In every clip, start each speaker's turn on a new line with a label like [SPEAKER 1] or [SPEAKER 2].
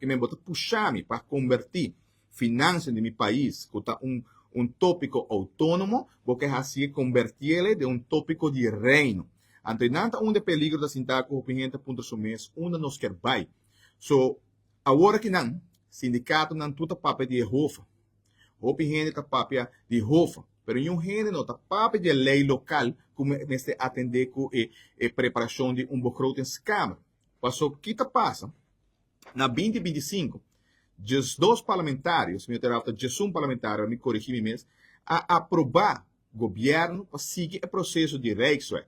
[SPEAKER 1] que me bota puxar-me para convertir finanças de meu país, que está um tópico autônomo, porque assim convertir-ele de um tópico de reino. Ante nada de peligro da sintaco, o pinhenta ponto sumes, uma nos quer vai. So, agora que não, sindicato não tudo papel de Jehová. O pinhenta papel de Jehová. Pero em um reino não tá papel de lei local, como neste atender com a preparação de begrotingskamer. Passou, o que passa? Na 2025, dois parlamentares, meu terapeuta, parlamentário, me corrigir mesmo, a aprovar o governo para seguir o processo de Rijkswet.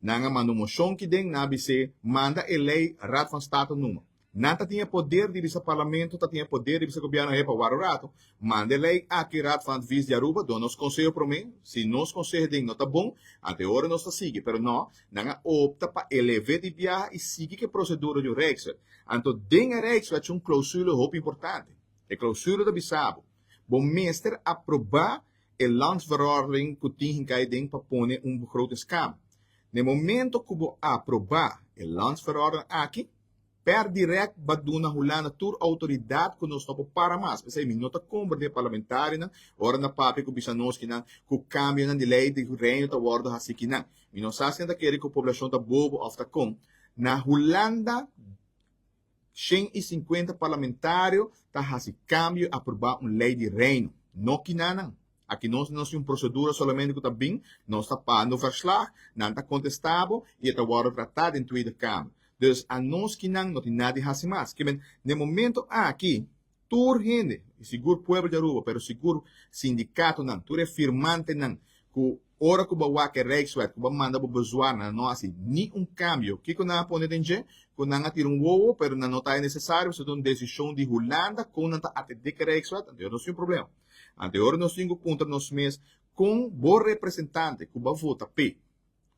[SPEAKER 1] Nanga manda moção que den na BC, manda a lei Raad van State numa. Nata tinha poder de esse parlamento, tinha poder de esse governo para o rato, manda a lei aqui Raad van Vice de Aruba, do nos conselho para mim, se nos conselho den não tá bom, até agora nós tá sigue, pero não, nanga opta para elevar de viagem e seguir que procedura de Rijkswet. Então, den a Rijkswet um cláusula muito importante. A cláusula da Bissabo. Bom mestre aprovar a landsverordening que tinha que den para pôr begrotingskamer. No momento que você aprovar o landsverordening aqui, per direct baduna hulana tur autoridade que nós não para mais. Mas aí, minota compra de parlamentar, ora na papi que bisa nós que não, que cambio de lei de reino da bordo assim que não. E nós sabemos que a população da bobo of com. Na Holanda, 150 parlamentários tá assim cambio aprovar uma lei de reino. Não que não. Aqui nós não temos procedura somente que está bem, nós está pagando o verslag, não está contestável e está agora tratado em Tweede Câmara. Dus a nós que não tem nada de fazer mais. Que no momento aqui, toda gente, seguro povo de Aruba, pero seguro sindicato não, toda firmante não, que hora que o que Rijkswet, que manda para bezoar, não assim, nem cambio. Que não pode ter, que não tira ovo, pero não está necessário, se uma decisão de Holanda, que não está atender que Rijkswet, então não tem problema. Agora nós temos ponto nos meses com o representante que vai votar P,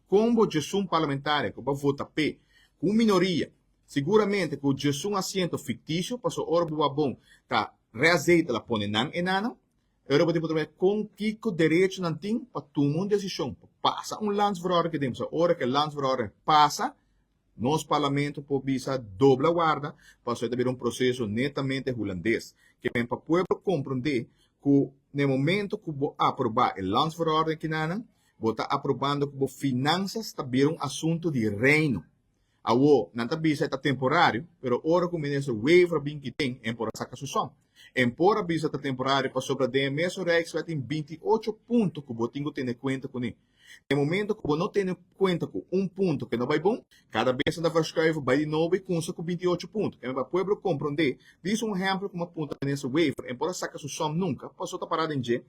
[SPEAKER 1] com o gestão parlamentar que vai votar P, com minoria. Seguramente que o gestão assento fictício, passou hora bom, tá reazeita la põe nan e nana, eu vou ter com que direito não tem para tomar uma decisão, passa landsverordening que temos, a hora que landsverordening passa, nosso parlamento por visa dobla guarda, passou a ter processo netamente holandês, que vem para o povo compreender que no momento que você aprovar o landsverordening que não, você está aprovando que as finanças também um assunto de reino. Awo, não está temporário, pero ora que o ministro waiver bem que tem, em por essa casusão. Em por a visa está temporário, para sobre a DMS o Rijkswet em 28 pontos que você tem que ter conta com ele. No momento que você não tem conta com ponto que não vai bom, cada vez que você escreve, vai de novo e conta com 28 pontos. E para o povo compreender, diz exemplo como aponta nesse waiver, em por essa casusão nunca, passou a parada em dia,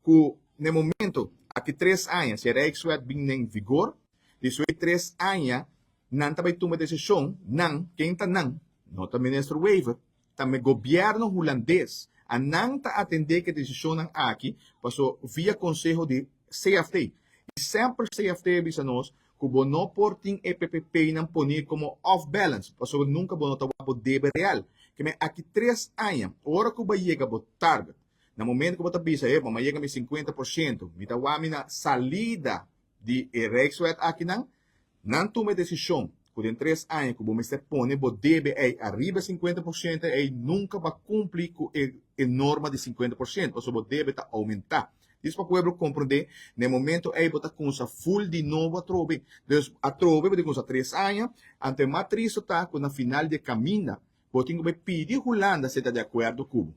[SPEAKER 1] que no momento, aqui 3 anos, se a Rijkswet bem em vigor, depois 3 anos, não vai tomar decisão, não, quem está não está ministro waiver, também governo holandês, a não está atender que decisão aqui, passou via conselho de CFT. E sempre CFT avisa nós que o não portem EPPP não punir como off-balance, passou nunca o não o débito real. Que aqui 3 anos, hora que vai chegar o target, no momento que você avisa, vamos chegar a 50%, me está na salida de Rijkswet aqui não tome decisão, que em 3 anos que você põe, você deve arriba 50% e nunca vai cumprir com a norma de 50%, porque você deve aumentar. Isso para o povo compreender, no momento aí você começa full de novo a trove. Então, a trove você começa 3 anos, ante matriz está com na final de caminho, você tem que pedir Holanda se está de acordo com